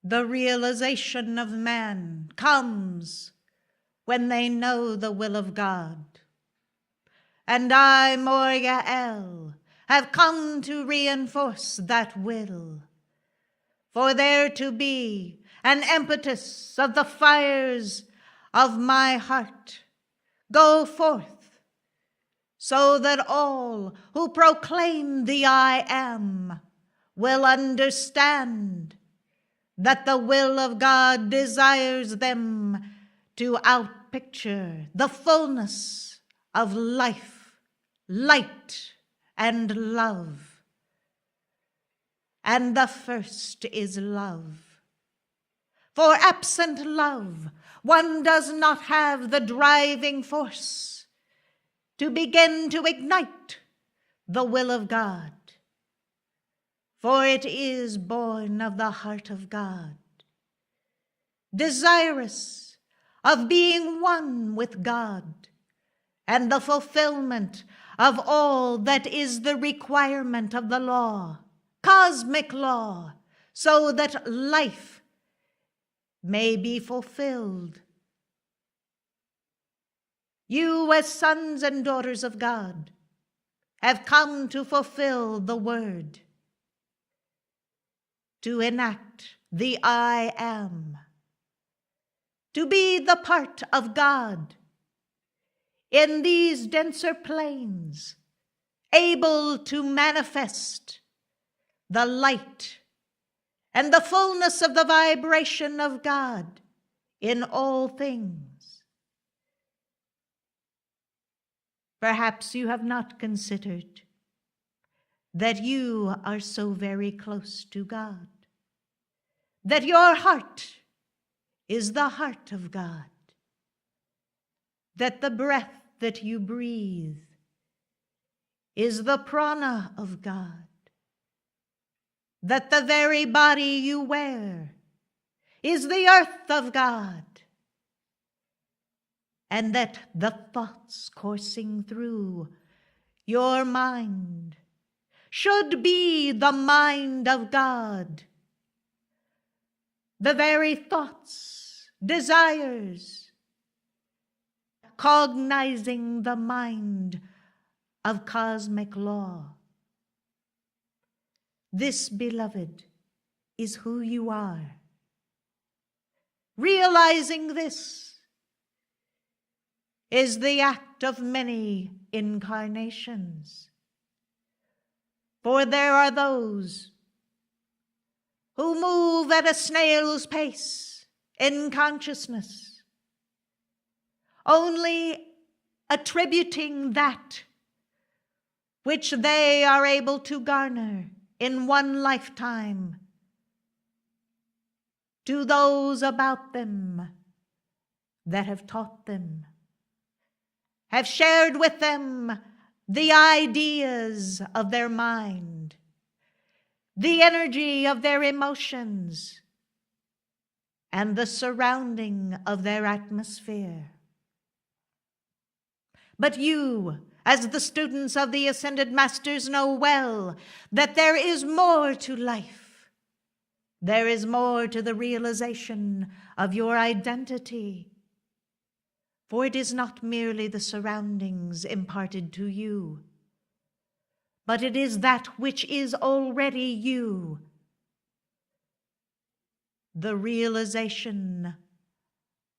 The realization of man comes when they know the will of God. And I, Morya, have come to reinforce that will, for there to be an impetus of the fires of my heart go forth, so that all who proclaim the I am will understand that the will of God desires them to outpicture the fullness of life, light, and love. And the first is love. For absent love, one does not have the driving force to begin to ignite the will of God. For it is born of the heart of God, desirous of being one with God and the fulfillment of all that is the requirement of the law, cosmic law, so that life may be fulfilled. You, as sons and daughters of God, have come to fulfill the word, to enact the I am, to be the part of God in these denser planes, able to manifest the light and the fullness of the vibration of God in all things. Perhaps you have not considered that you are so very close to God, that your heart is the heart of God, that the breath that you breathe is the prana of God, that the very body you wear is the earth of God, and that the thoughts coursing through your mind should be the mind of God. The very thoughts, desires, cognizing the mind of cosmic law. This, beloved, is who you are. Realizing this is the act of many incarnations. For there are those who move at a snail's pace in consciousness, only attributing that which they are able to garner in one lifetime to those about them that have taught them, have shared with them the ideas of their mind, the energy of their emotions, and the surrounding of their atmosphere. But you, as the students of the Ascended Masters, know well that there is more to life. There is more to the realization of your identity. For it is not merely the surroundings imparted to you, but it is that which is already you. The realization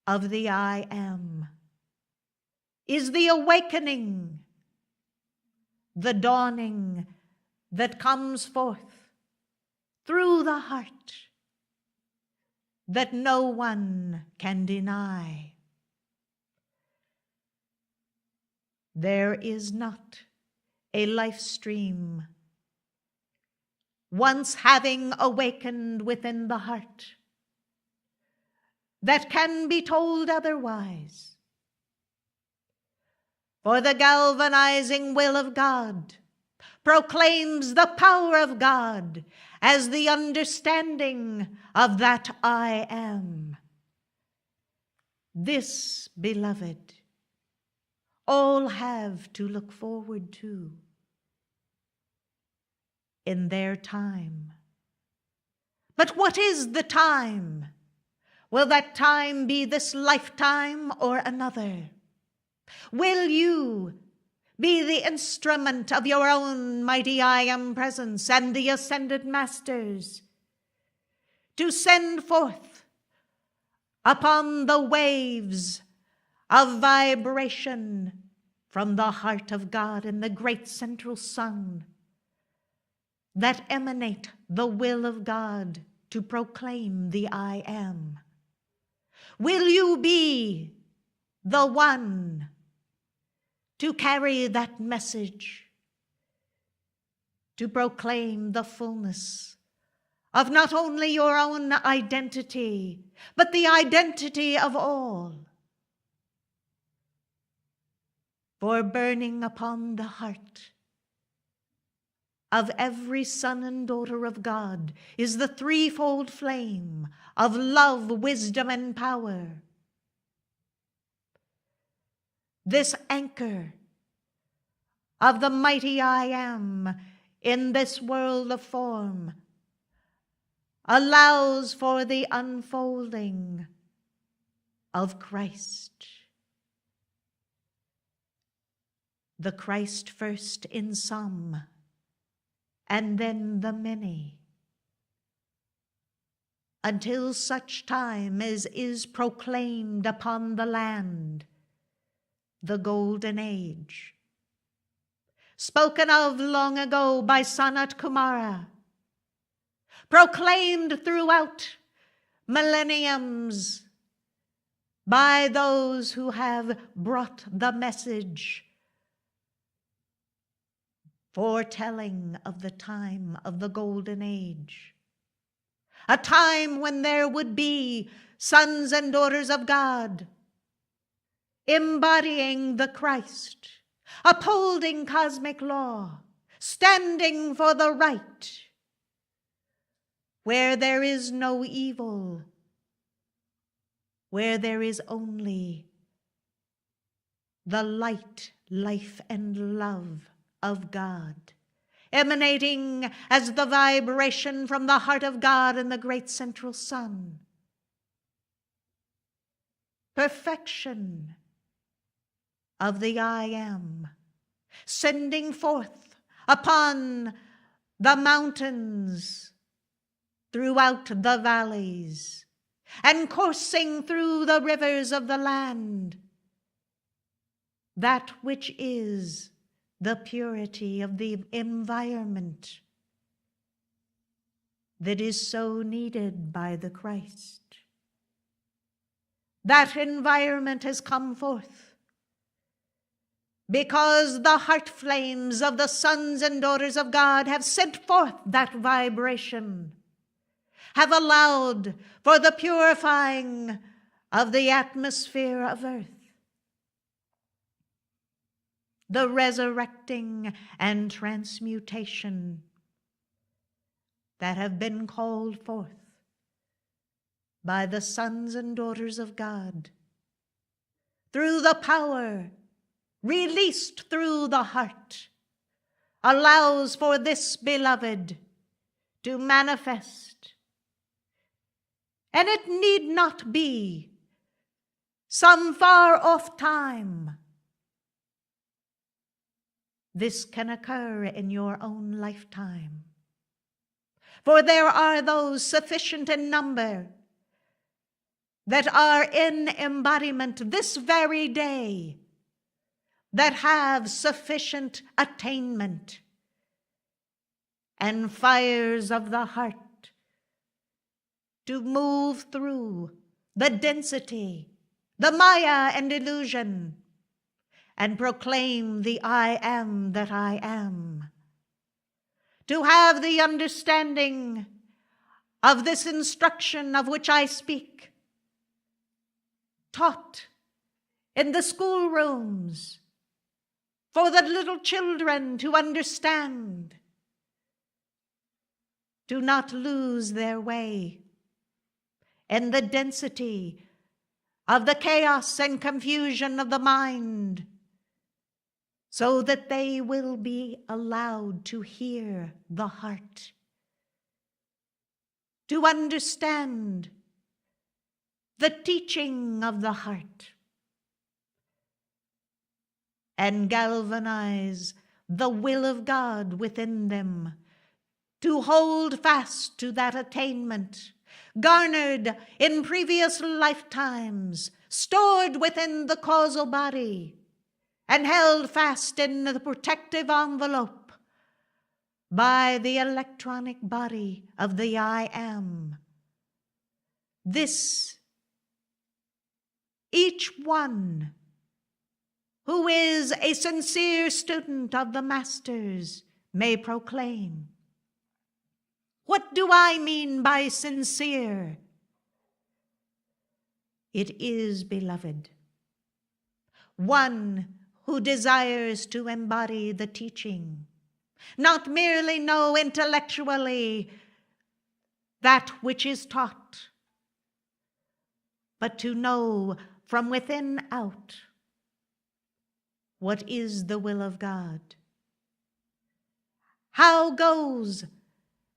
of the I am is the awakening, the dawning that comes forth through the heart that no one can deny. There is not a life stream, once having awakened within the heart, that can be told otherwise. For the galvanizing will of God proclaims the power of God as the understanding of that I am. This, beloved, all have to look forward to in their time. But what is the time? Will that time be this lifetime or another? Will you be the instrument of your own mighty I Am presence and the ascended masters to send forth upon the waves of vibration from the heart of God and the great central sun that emanate the will of God to proclaim the I Am? Will you be the one to carry that message, to proclaim the fullness of not only your own identity, but the identity of all? For burning upon the heart of every son and daughter of God is the threefold flame of love, wisdom, and power. This anchor of the mighty I Am in this world of form allows for the unfolding of Christ. The Christ first in some, and then the many, until such time as is proclaimed upon the land the golden age, spoken of long ago by Sanat Kumara, proclaimed throughout millenniums by those who have brought the message, foretelling of the time of the golden age, a time when there would be sons and daughters of God embodying the Christ, upholding cosmic law, standing for the right, where there is no evil, where there is only the light, life, and love of God, emanating as the vibration from the heart of God and the great central sun. Perfection of the I Am, sending forth upon the mountains, throughout the valleys, and coursing through the rivers of the land, that which is the purity of the environment that is so needed by the Christ. That environment has come forth because the heart flames of the sons and daughters of God have sent forth that vibration, have allowed for the purifying of the atmosphere of earth, the resurrecting and transmutation that have been called forth by the sons and daughters of God through the power released through the heart, allows for this beloved to manifest. And it need not be some far off time. This can occur in your own lifetime. For there are those sufficient in number that are in embodiment this very day, that have sufficient attainment and fires of the heart to move through the density, the Maya and illusion, and proclaim the I Am that I am. To have the understanding of this instruction of which I speak, taught in the schoolrooms, for the little children to understand, to not lose their way in the density of the chaos and confusion of the mind, so that they will be allowed to hear the heart, to understand the teaching of the heart and galvanize the will of God within them, to hold fast to that attainment garnered in previous lifetimes, stored within the causal body, and held fast in the protective envelope by the electronic body of the I Am. This, each one who is a sincere student of the Masters may proclaim. What do I mean by sincere? It is, beloved, one who desires to embody the teaching, not merely know intellectually that which is taught, but to know from within out what is the will of God. How goes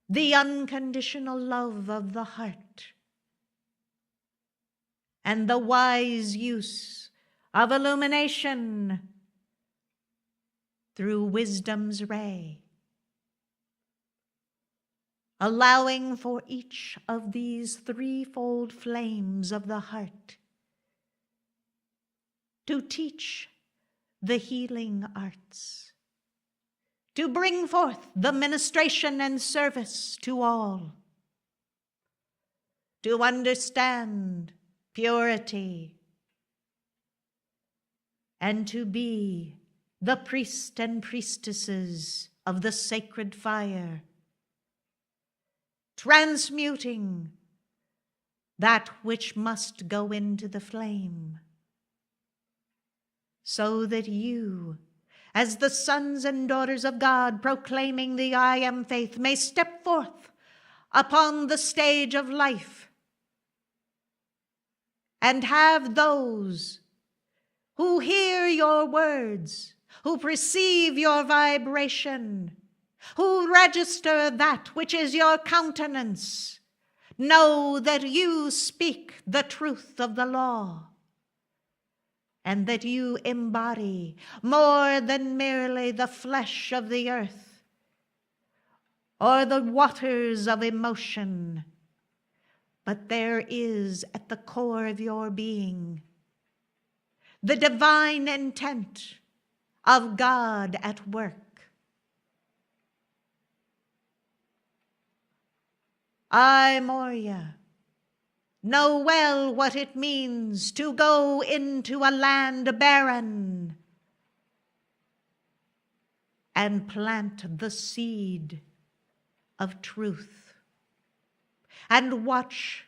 the unconditional love of the heart and the wise use of illumination through wisdom's ray, allowing for each of these threefold flames of the heart to teach the healing arts, to bring forth the ministration and service to all, to understand purity, and to be the priest and priestesses of the sacred fire, transmuting that which must go into the flame, so that you, as the sons and daughters of God proclaiming the I Am faith, may step forth upon the stage of life and have those who hear your words, who perceive your vibration, who register that which is your countenance, know that you speak the truth of the law, and that you embody more than merely the flesh of the earth or the waters of emotion, but there is at the core of your being the divine intent of God at work. I, Morya, know well what it means to go into a land barren and plant the seed of truth, and watch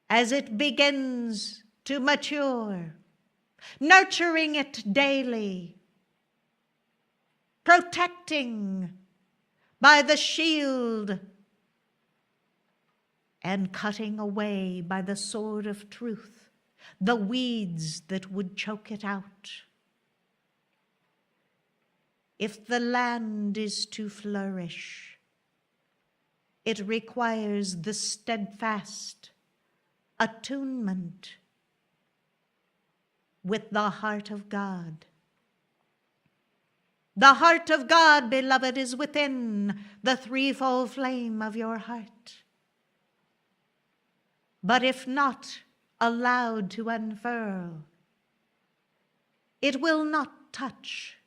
as it begins to mature, nurturing it daily, protecting by the shield and cutting away by the sword of truth the weeds that would choke it out. If the land is to flourish, it requires the steadfast attunement with the heart of God. The heart of God, beloved, is within the threefold flame of your heart. But if not allowed to unfurl, it will not touch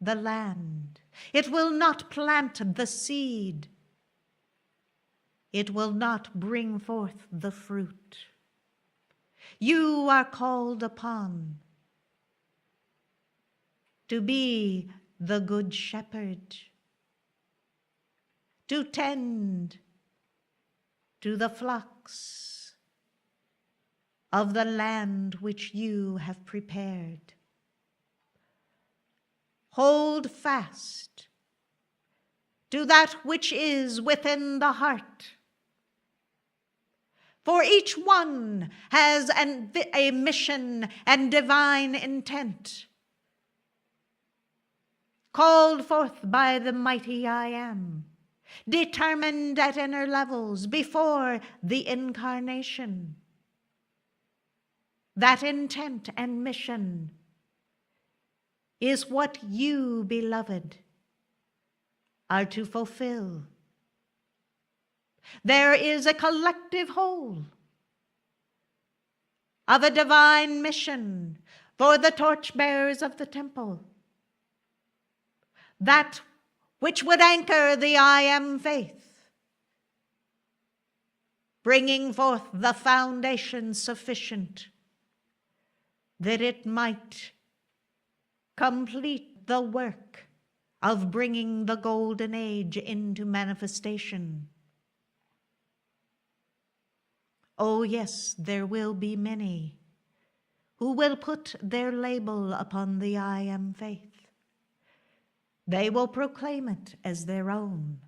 the land. It will not plant the seed. It will not bring forth the fruit. You are called upon to be the good shepherd, to tend to the flocks of the land which you have prepared. Hold fast to that which is within the heart, for each one has a mission and divine intent, called forth by the mighty I Am, determined at inner levels before the incarnation. That intent and mission is what you, beloved, are to fulfill. There is a collective whole of a divine mission for the torchbearers of the temple, that which would anchor the I am faith, bringing forth the foundation sufficient that it might complete the work of bringing the golden age into manifestation. Oh yes, there will be many who will put their label upon the I am faith. They will proclaim it as their own.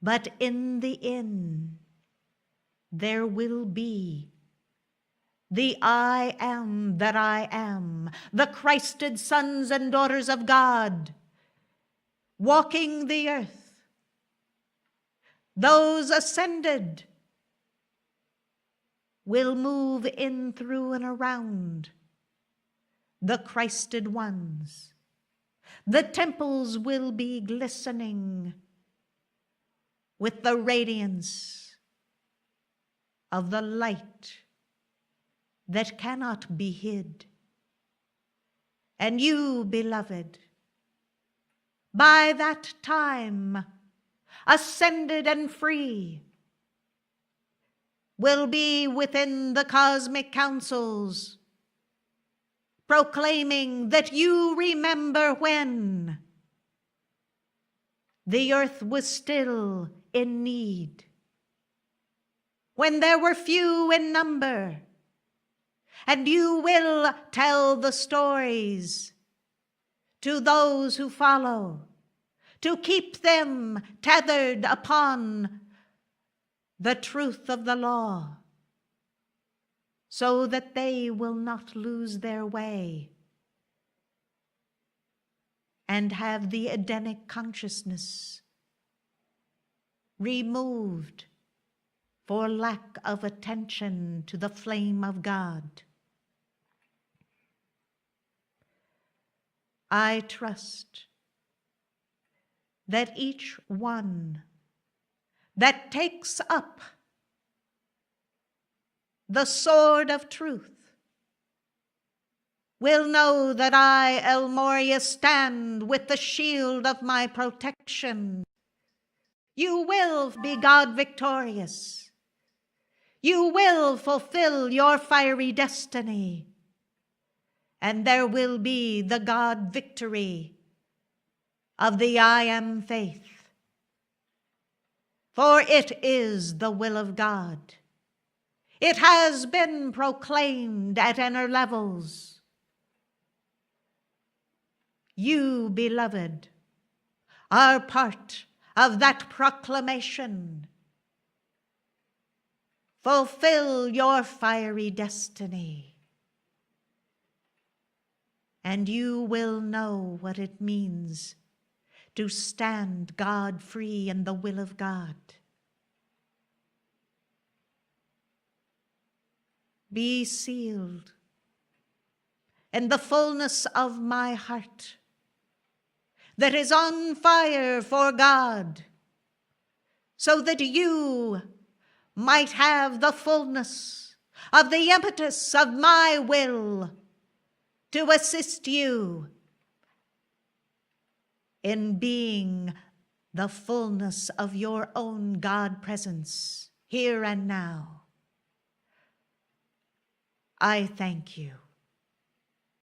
But in the end, there will be the I am that I am, the Christed sons and daughters of God, walking the earth, those ascended will move in, through, and around the Christed ones. The temples will be glistening with the radiance of the light that cannot be hid. And you, beloved, by that time, ascended and free, will be within the cosmic councils, proclaiming that you remember when the earth was still in need, when there were few in number, and you will tell the stories to those who follow, to keep them tethered upon the truth of the law, so that they will not lose their way and have the Edenic consciousness removed for lack of attention to the flame of God. I trust that each one that takes up the sword of truth will know that I, Morya, stand with the shield of my protection. You will be God victorious. You will fulfill your fiery destiny. And there will be the God victory of the I am faith. For it is the will of God. It has been proclaimed at inner levels. You, beloved, are part of that proclamation. Fulfill your fiery destiny, and you will know what it means to stand God free in the will of God. Be sealed in the fullness of my heart that is on fire for God, so that you might have the fullness of the impetus of my will to assist you in being the fullness of your own God presence here and now. I thank you.